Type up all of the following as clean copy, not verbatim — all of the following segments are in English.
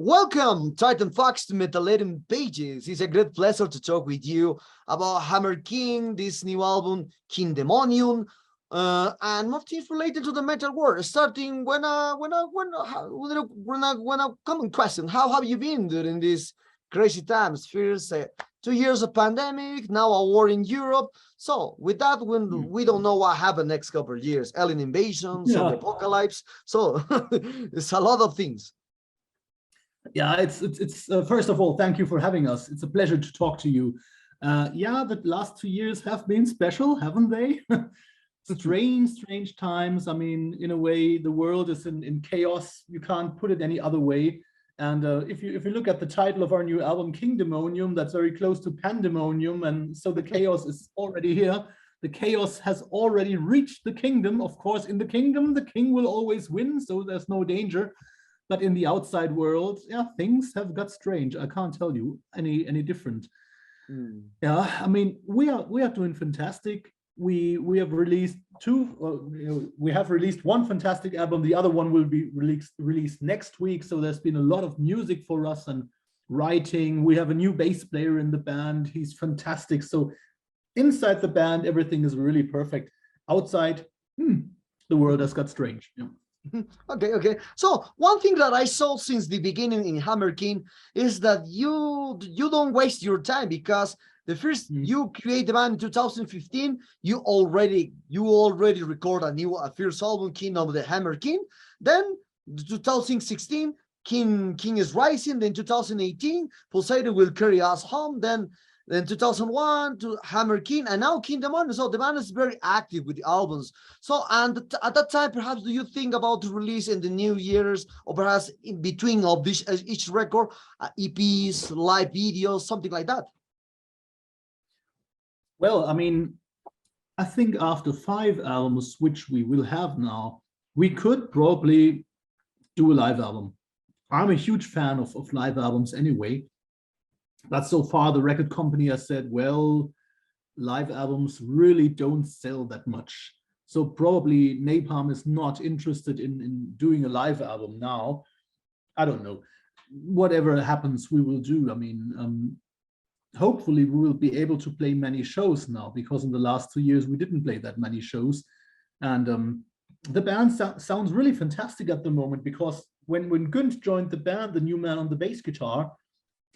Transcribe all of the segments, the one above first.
Welcome, Titan Fox, to Metalating Pages. It's a great pleasure to talk with you about Hammer King, this new album, King Demonium, and more things related to the metal world. Starting when a common question: how have you been during these crazy times? First, 2 years of pandemic, now a war in Europe. So with that, when we don't know what happened next couple of years, alien invasion, zombie apocalypse. So it's a lot of things. Yeah, it's first of all, thank you for having us. It's a pleasure to talk to you. Yeah, the last 2 years have been special, haven't they? strange times. I mean, in a way, the world is in chaos. You can't put it any other way. And if you look at the title of our new album, King Demonium, that's very close to pandemonium, and so the chaos is already here. The chaos has already reached the kingdom. Of course, in the kingdom, the king will always win, so there's no danger. But in the outside world, yeah, things have got strange. I can't tell you any different. Yeah, I mean, we are doing fantastic. We have released we have released one fantastic album. The other one will be released next week. So there's been a lot of music for us and writing. We have a new bass player in the band. He's fantastic. So inside the band, everything is really perfect. Outside, the world has got strange. Yeah. Okay. So one thing that I saw since the beginning in Hammer King is that you don't waste your time, because the first you create the band in 2015, you already record a first album, King of the Hammer King. Then 2016, King is Rising. Then 2018, Poseidon Will Carry Us Home. Then 2001 to Hammer King, and now King Demonium. So the band is very active with the albums. So, and at that time, perhaps, do you think about the release in the new years, or perhaps in between of each record, EPs, live videos, something like that? Well, I mean, I think after 5 albums, which we will have now, we could probably do a live album. I'm a huge fan of live albums anyway. But so far, the record company has said, well, live albums really don't sell that much. So probably Napalm is not interested in doing a live album now. I don't know. Whatever happens, we will do. I mean, hopefully we will be able to play many shows now, because in the last 2 years, we didn't play that many shows. And the band sounds really fantastic at the moment, because when Günther joined the band, the new man on the bass guitar,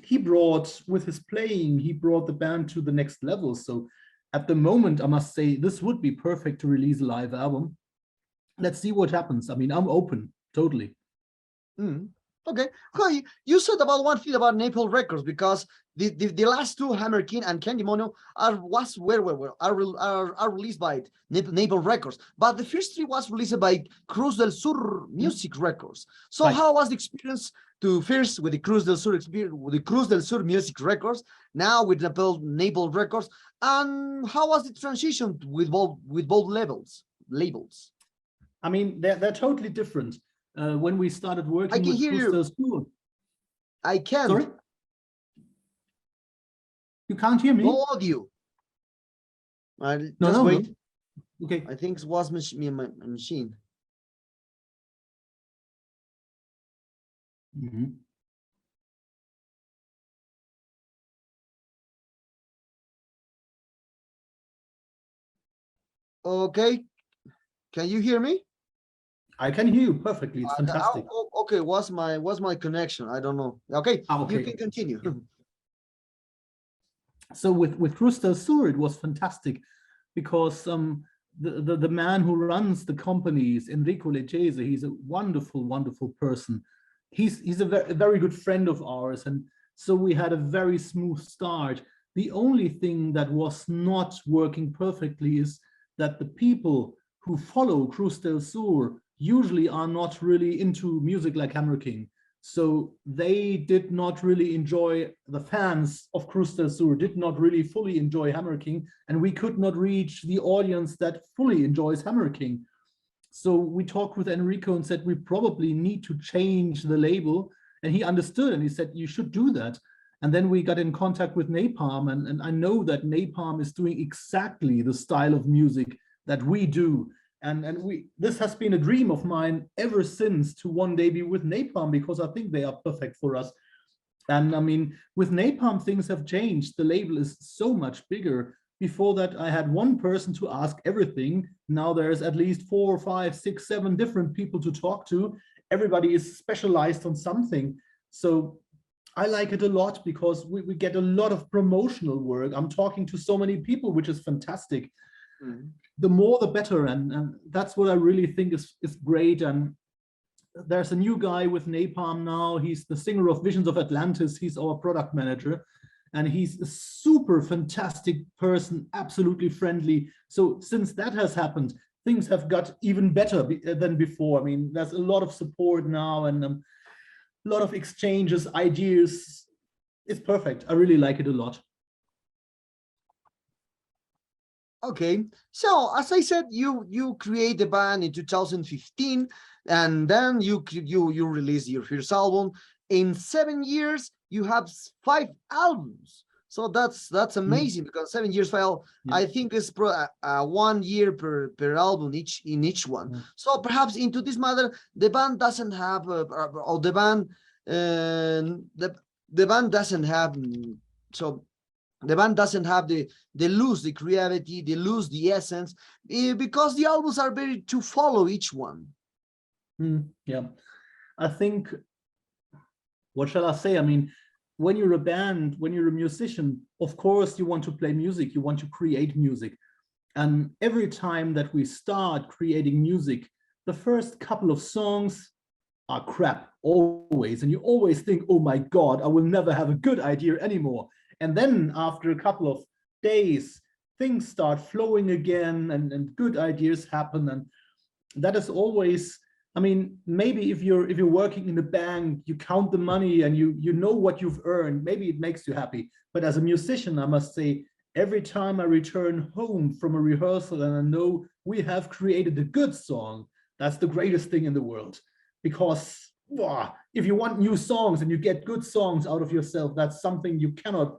he brought, with his playing, he brought the band to the next level. So at the moment, I must say, this would be perfect to release a live album. Let's see what happens. I mean, I'm open, totally. Okay. You said about one thing about Napalm Records, because the last two, Hammer King and King Demonium, are released by Napalm Records, but the first 3 was released by Cruz del Sur Music Records. So right. How was the experience to first with the Cruz del Sur Music Records, now with Napalm Records, and how was the transition with both labels? I mean, they're totally different. When we started working with Cruz del Sur, I can't. Sorry? You can't hear me? No audio. No, wait. No. Okay. I think it was me and my machine. Okay. Can you hear me? I can hear you perfectly. It's fantastic. Okay, was my connection? I don't know. Okay, okay. You can continue. So with Cruz del Sur, it was fantastic, because the man who runs the company is Enrico Leggese. He's a wonderful person. He's a very good friend of ours, and so we had a very smooth start. The only thing that was not working perfectly is that the people who follow Cruz del Sur usually are not really into music like Hammer King. So they did not really enjoy, the fans of Cruz del Sur did not really fully enjoy Hammer King, and we could not reach the audience that fully enjoys Hammer King. So we talked with Enrico and said, we probably need to change the label. And he understood, and he said, you should do that. And then we got in contact with Napalm, and I know that Napalm is doing exactly the style of music that we do. And this has been a dream of mine ever since, to one day be with Napalm, because I think they are perfect for us. And I mean, with Napalm, things have changed. The label is so much bigger. Before that, I had one person to ask everything. Now there's at least 4, 5, 6, 7 different people to talk to. Everybody is specialized on something. So I like it a lot, because we get a lot of promotional work. I'm talking to so many people, which is fantastic. The more, the better. And that's what I really think is great. And there's a new guy with Napalm now. He's the singer of Visions of Atlantis. He's our product manager. And he's a super fantastic person, absolutely friendly. So since that has happened, things have got even better than before. I mean, there's a lot of support now, and a lot of exchanges, ideas. It's perfect. I really like it a lot. Okay, so as I said, you create the band in 2015, and then you release your first album. In 7 years, you have 5 albums. So that's amazing, because 7 years, well, I think it's 1 year per album in each one. So perhaps into this matter, the band doesn't have, or the band doesn't have, so the band doesn't have they lose the creativity, they lose the essence, because the albums are very to follow each one. Yeah, I think, what shall I say? I mean, when you're a band, when you're a musician, of course you want to play music, you want to create music. And every time that we start creating music, the first couple of songs are crap, always. And you always think, oh my God, I will never have a good idea anymore. And then after a couple of days, things start flowing again, and good ideas happen. And that is always, I mean, maybe if you're working in a bank, you count the money and you know what you've earned, maybe it makes you happy. But as a musician, I must say, every time I return home from a rehearsal and I know we have created a good song, that's the greatest thing in the world. Because if you want new songs and you get good songs out of yourself, that's something you cannot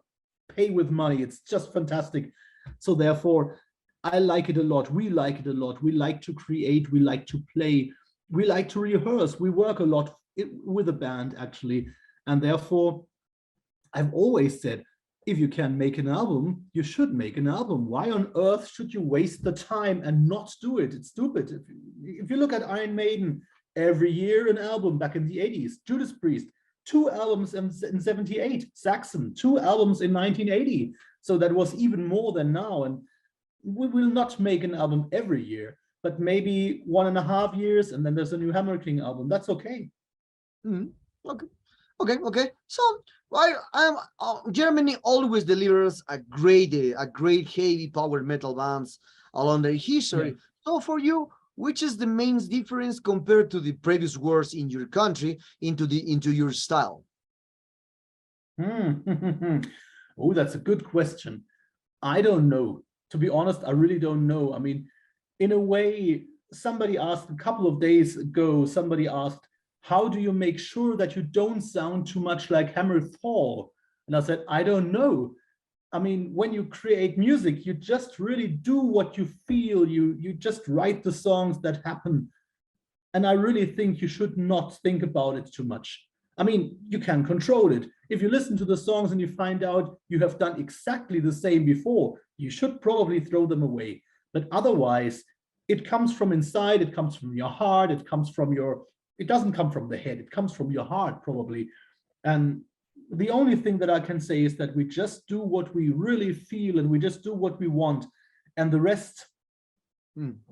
pay with money. It's just fantastic. So therefore, I like it a lot. We like it a lot. We like to create. We like to play. We like to rehearse. We work a lot with a band, actually. And therefore, I've always said, if you can make an album, you should make an album. Why on earth should you waste the time and not do it? It's stupid. If you look at Iron Maiden, every year an album back in the 80s. Judas Priest, 2 albums in 78. Saxon, 2 albums in 1980. So that was even more than now. And we will not make an album every year, but maybe 1.5 years, and then there's a new Hammer King album. That's okay. Okay. So Germany always delivers a great heavy power metal bands along their history. Yeah. So for you, which is the main difference compared to the previous wars in your country into your style? Oh, that's a good question. I don't know. To be honest, I really don't know. I mean, in a way, somebody asked a couple of days ago, somebody asked, how do you make sure that you don't sound too much like Hammerfall? And I said, I don't know. I mean, when you create music, you just really do what you feel. You just write the songs that happen. And I really think you should not think about it too much. I mean, you can control it. If you listen to the songs and you find out you have done exactly the same before, you should probably throw them away. But otherwise, it comes from inside, it comes from your heart, it doesn't come from the head, it comes from your heart, probably. And the only thing that I can say is that we just do what we really feel, and we just do what we want, and the rest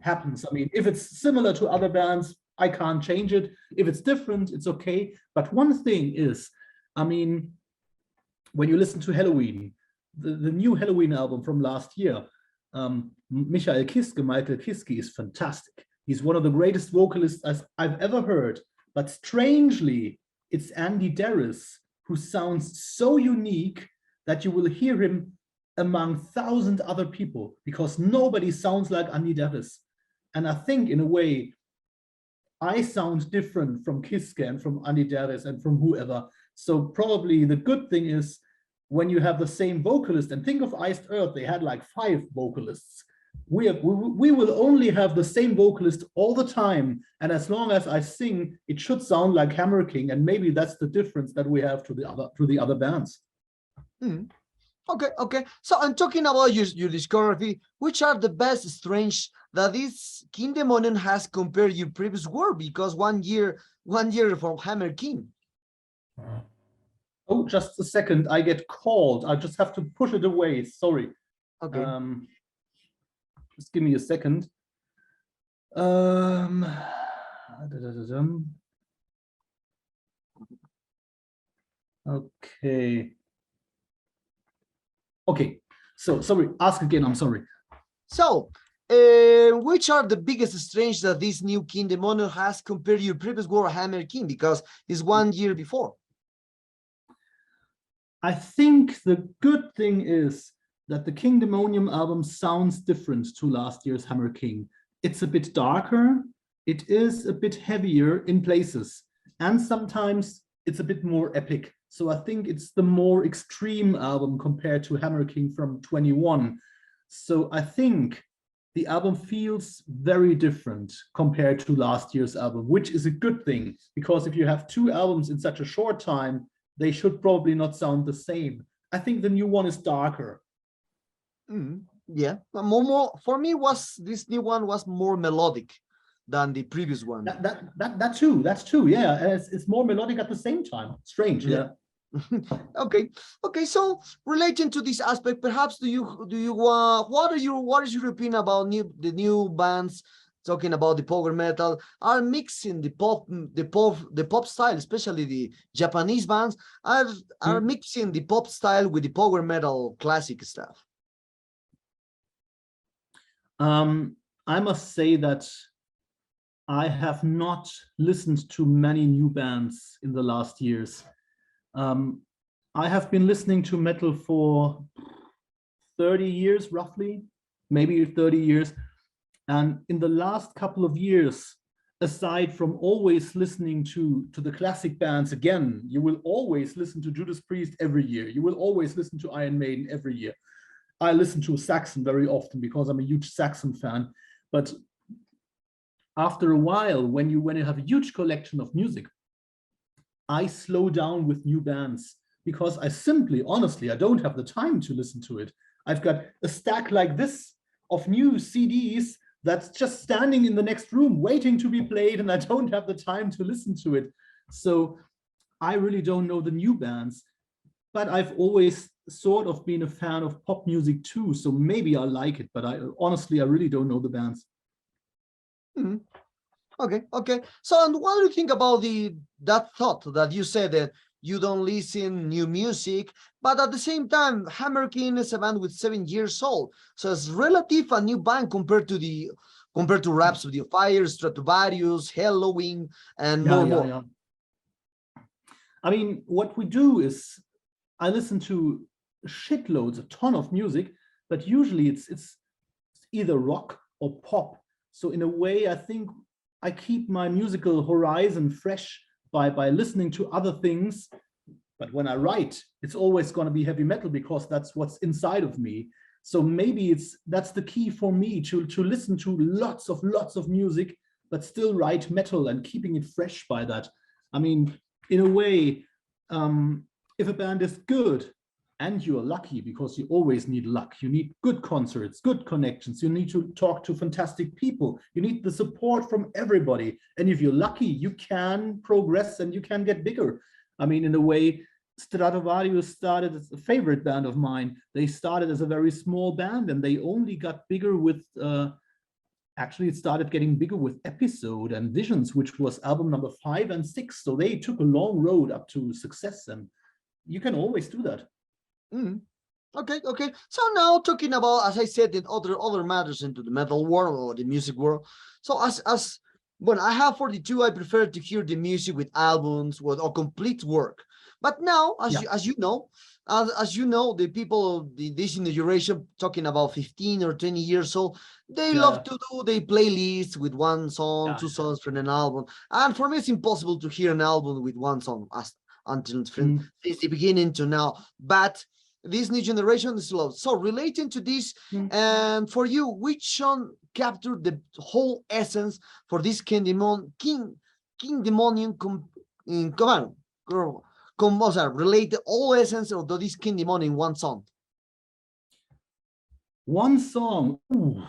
happens. I mean, if it's similar to other bands, I can't change it. If it's different, it's okay. But one thing is, I mean, when you listen to Halloween, the new Halloween album from last year, Michael Kiske is fantastic. He's one of the greatest vocalists I've ever heard. But strangely, it's Andy Darris who sounds so unique that you will hear him among 1,000 other people, because nobody sounds like Andy Darris. And I think, in a way, I sound different from Kiske and from Andy Darris and from whoever. So probably the good thing is, when you have the same vocalist, and think of Iced Earth, they had like 5 vocalists. we will only have the same vocalist all the time, and as long as I sing, it should sound like Hammer King, and maybe that's the difference that we have to the other bands. Okay. So I'm talking about your discography. Which are the best strange that this Kindemonium has compared your previous work? Because one year from Hammer King. Oh, just a second. I get called. I just have to push it away. Sorry. Okay. Just give me a second. Okay. Okay. So sorry. Ask again. I'm sorry. So, which are the biggest strange that this new Kindemonium has compared to your previous work, Hammer King? Because it's 1 year before. I think the good thing is that the Kindemonium album sounds different to last year's Hammer King. It's a bit darker, it is a bit heavier in places, and sometimes it's a bit more epic. So I think it's the more extreme album compared to Hammer King from 21. So I think the album feels very different compared to last year's album, which is a good thing, because if you have two albums in such a short time, they should probably not sound the same. I think the new one is darker. Yeah, more for me this new one was more melodic than the previous one. That's true. Yeah, it's more melodic at the same time. Strange, yeah. Okay. So relating to this aspect, perhaps what is your opinion about the new bands talking about the power metal are mixing the pop style, especially the Japanese bands are mixing the pop style with the power metal classic stuff? I must say that I have not listened to many new bands in the last years. I have been listening to metal for 30 years, roughly, maybe 30 years. And in the last couple of years, aside from always listening to the classic bands again, you will always listen to Judas Priest every year. You will always listen to Iron Maiden every year. I listen to Saxon very often because I'm a huge Saxon fan. But after a while, when you have a huge collection of music, I slow down with new bands because I simply, honestly, I don't have the time to listen to it. I've got a stack like this of new CDs that's just standing in the next room waiting to be played, and I don't have the time to listen to it. So I really don't know the new bands, but I've always sort of been a fan of pop music too, so maybe I like it, but honestly, I really don't know the bands. Okay. So, and what do you think about that thought that you said that you don't listen new music, but at the same time, Hammer King is a band with 7 years old, so it's relative a new band compared to Rhapsody of Fire, Stratovarius, Halloween, and more. Yeah. I mean, what we do is I listen to shitloads, a ton of music, but usually it's either rock or pop. So in a way, I think I keep my musical horizon fresh by listening to other things. But when I write, it's always going to be heavy metal because that's what's inside of me. So maybe that's the key for me to listen to lots of music, but still write metal and keeping it fresh by that. I mean, in a way, if a band is good and you're lucky, because you always need luck, you need good concerts, good connections, you need to talk to fantastic people, you need the support from everybody. And if you're lucky, you can progress and you can get bigger. I mean, in a way, Stratovarius started as a favorite band of mine. They started as a very small band and they only got bigger with, actually it started getting bigger with Episode and Visions, which was album number 5 and 6. So they took a long road up to success, and you can always do that. Okay. So now talking about, as I said, in other matters into the metal world or the music world. So as when I have 42, I prefer to hear the music with albums or complete work. But now, as you know, the people of this generation talking about 15 or 20 years old, they love to do the playlists with one song, 2 songs from an album. And for me, it's impossible to hear an album with one song until since the beginning to now. But this new generation is low. So relating to this, and for you, which song captured the whole essence for this King Demonium in command? Relate the whole essence of this King Demonium in one song. One song. Ooh,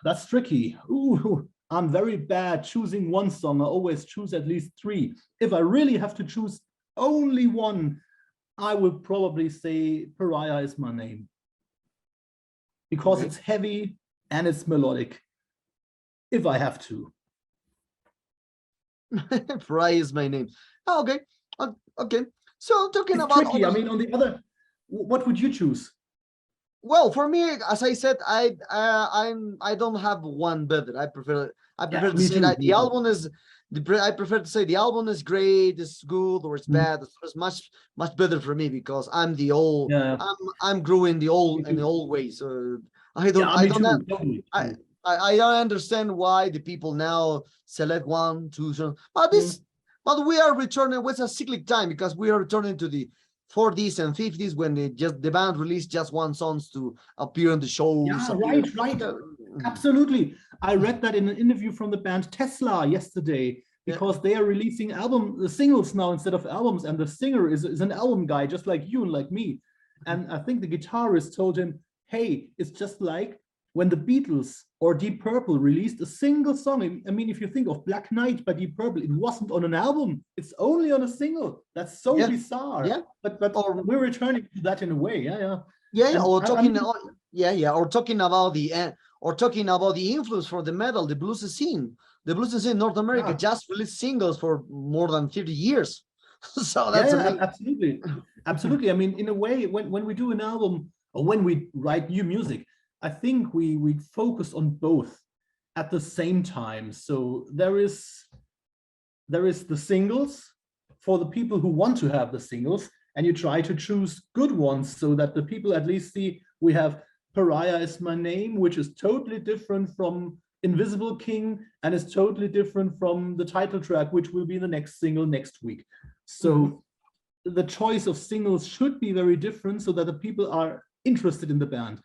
that's tricky. Ooh, I'm very bad choosing one song. I always choose at least three. If I really have to choose only one, I would probably say Pariah Is My Name. Because it's heavy and it's melodic. If I have to. Pariah Is My Name. Oh, okay. Okay. So talking it's about tricky. I mean, on the other, what would you choose? Well, for me, as I said, I don't have one better. I prefer to say that the album is I prefer to say the album is great, it's good, or it's bad. It's much better for me because I'm the old. I'm growing the old in the old ways. So I don't I don't understand why the people now select one, two, so, but we are returning with a cyclic time because we are returning to the 40s and 50s when the band released just one songs to appear on the shows. Yeah, right. Absolutely. I read that in an interview from the band Tesla yesterday because they are releasing singles now instead of albums, and the singer is an album guy just like you and like me. And I think the guitarist told him, hey, it's just like when the Beatles or Deep Purple released a single song. I mean, if you think of Black Knight by Deep Purple, it wasn't on an album. It's only on a single. That's so bizarre. Yeah. But we're returning to that in a way. Or talking about the influence for the metal, the blues scene. The blues scene in North America just released singles for more than 50 years. So that's absolutely. I mean, in a way, when we do an album or when we write new music, I think we focus on both at the same time. So there is the singles for the people who want to have the singles, and you try to choose good ones so that the people at least see we have Pariah Is My Name, which is totally different from Invisible King and is totally different from the title track, which will be the next single next week. So the choice of singles should be very different so that the people are interested in the band.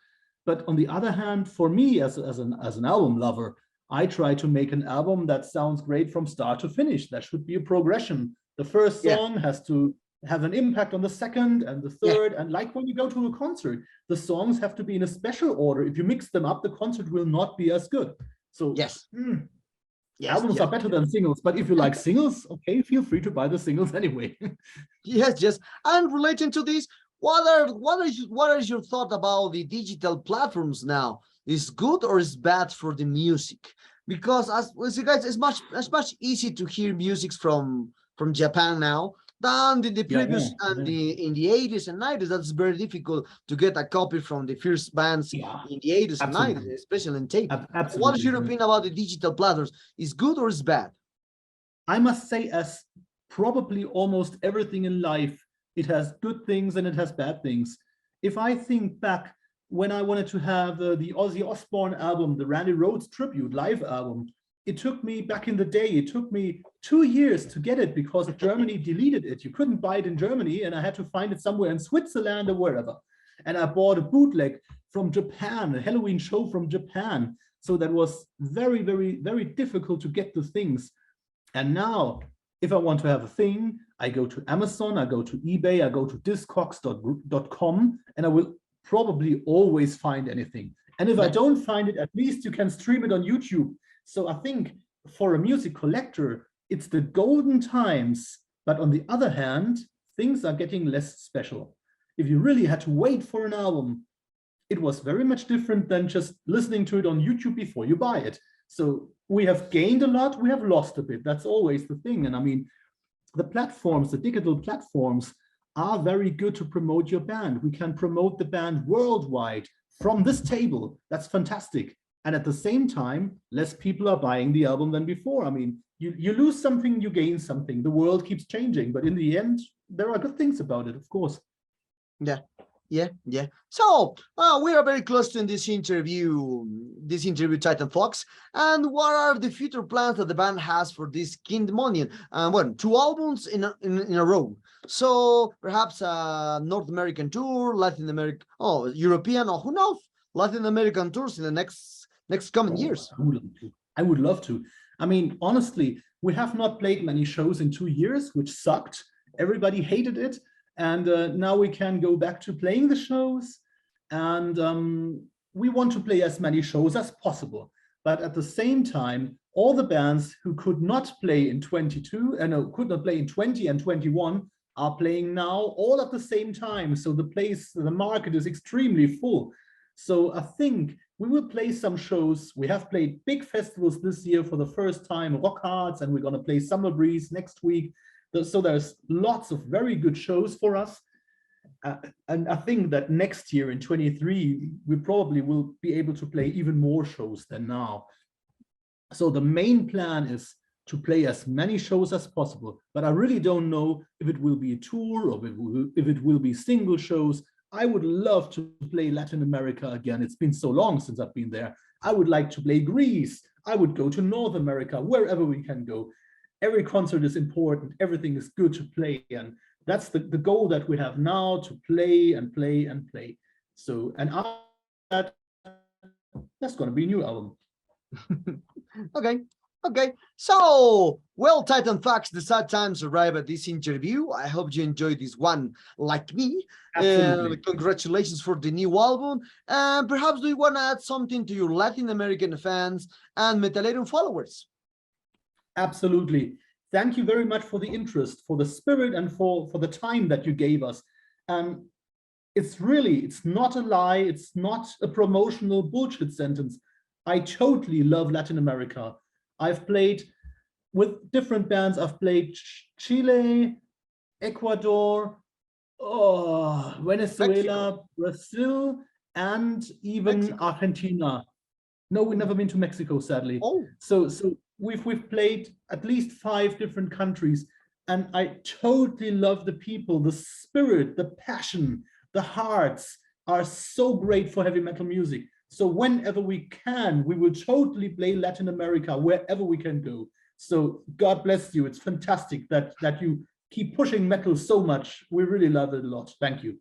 But on the other hand, for me as an album lover, I try to make an album that sounds great from start to finish. There should be a progression. The first song has to have an impact on the second and the third. And like when you go to a concert, the songs have to be in a special order. If you mix them up, the concert will not be as good. So albums are better than singles. But if you like singles, okay, feel free to buy the singles anyway. Yes. And relating to this, what is your thought about the digital platforms now? Is good or is bad for the music? Because as you guys, it's much easier to hear music from Japan now than in the previous in the 80s and 90s. That's very difficult to get a copy from the first bands in the 80s and 90s, especially in tape. What is your opinion about the digital platforms? Is good or is bad? I must say, as probably almost everything in life, it has good things and it has bad things. If I think back when I wanted to have the Ozzy Osbourne album, the Randy Rhoads tribute live album, it took me back in the day, it took me 2 years to get it because Germany deleted it. You couldn't buy it in Germany and I had to find it somewhere in Switzerland or wherever. And I bought a bootleg from Japan, a Halloween show from Japan. So that was very, very, very difficult to get the things. And now, if I want to have a thing, I go to Amazon, I go to eBay, I go to discogs.com, and I will probably always find anything. And if I don't find it, at least you can stream it on YouTube. So I think for a music collector, it's the golden times. But on the other hand, things are getting less special. If you really had to wait for an album, it was very much different than just listening to it on YouTube before you buy it. So we have gained a lot, we have lost a bit. That's always the thing. And I mean, the platforms, the digital platforms are very good to promote your band. We can promote the band worldwide from this table. That's fantastic. And at the same time, less people are buying the album than before. I mean, you lose something, you gain something. The world keeps changing, but in the end, there are good things about it, of course. Yeah. Yeah. So we are very close to this interview, Titan Fox. And what are the future plans that the band has for this Kindemonium? Well, 2 albums in a row. So perhaps a North American tour, Latin American, European, or who knows, Latin American tours in the next coming years. I would love to. I mean, honestly, we have not played many shows in 2 years, which sucked. Everybody hated it. And now we can go back to playing the shows. And we want to play as many shows as possible. But at the same time, all the bands who could not play in 22 and could not play in 20 and 21 are playing now all at the same time. So the market is extremely full. So I think we will play some shows. We have played big festivals this year for the first time, Rock Hearts, and we're going to play Summer Breeze next week. So there's lots of very good shows for us. And I think that next year in 23, we probably will be able to play even more shows than now. So the main plan is to play as many shows as possible, but I really don't know if it will be a tour or if it will be single shows. I would love to play Latin America again. It's been so long since I've been there. I would like to play Greece. I would go to North America, wherever we can go. Every concert is important. Everything is good to play. And that's the goal that we have now, to play and play and play. So, and after that, that's going to be a new album. Okay. So, well, Titan Fox, the sad times arrive at this interview. I hope you enjoyed this one like me. Congratulations for the new album. And perhaps do you want to add something to your Latin American fans and Metalerium followers? Absolutely. Thank you very much for the interest, for the spirit, and for the time that you gave us. It's not a lie. It's not a promotional bullshit sentence. I totally love Latin America. I've played with different bands. I've played Chile, Ecuador, Venezuela, Mexico, Brazil, and even Mexico. Argentina. No, we've never been to Mexico, sadly. So we've played at least 5 different countries, and I totally love the people, the spirit, the passion, the hearts are so great for heavy metal music. So whenever we can, we will totally play Latin America wherever we can go. So God bless you. It's fantastic that you keep pushing metal so much. We really love it a lot. Thank you.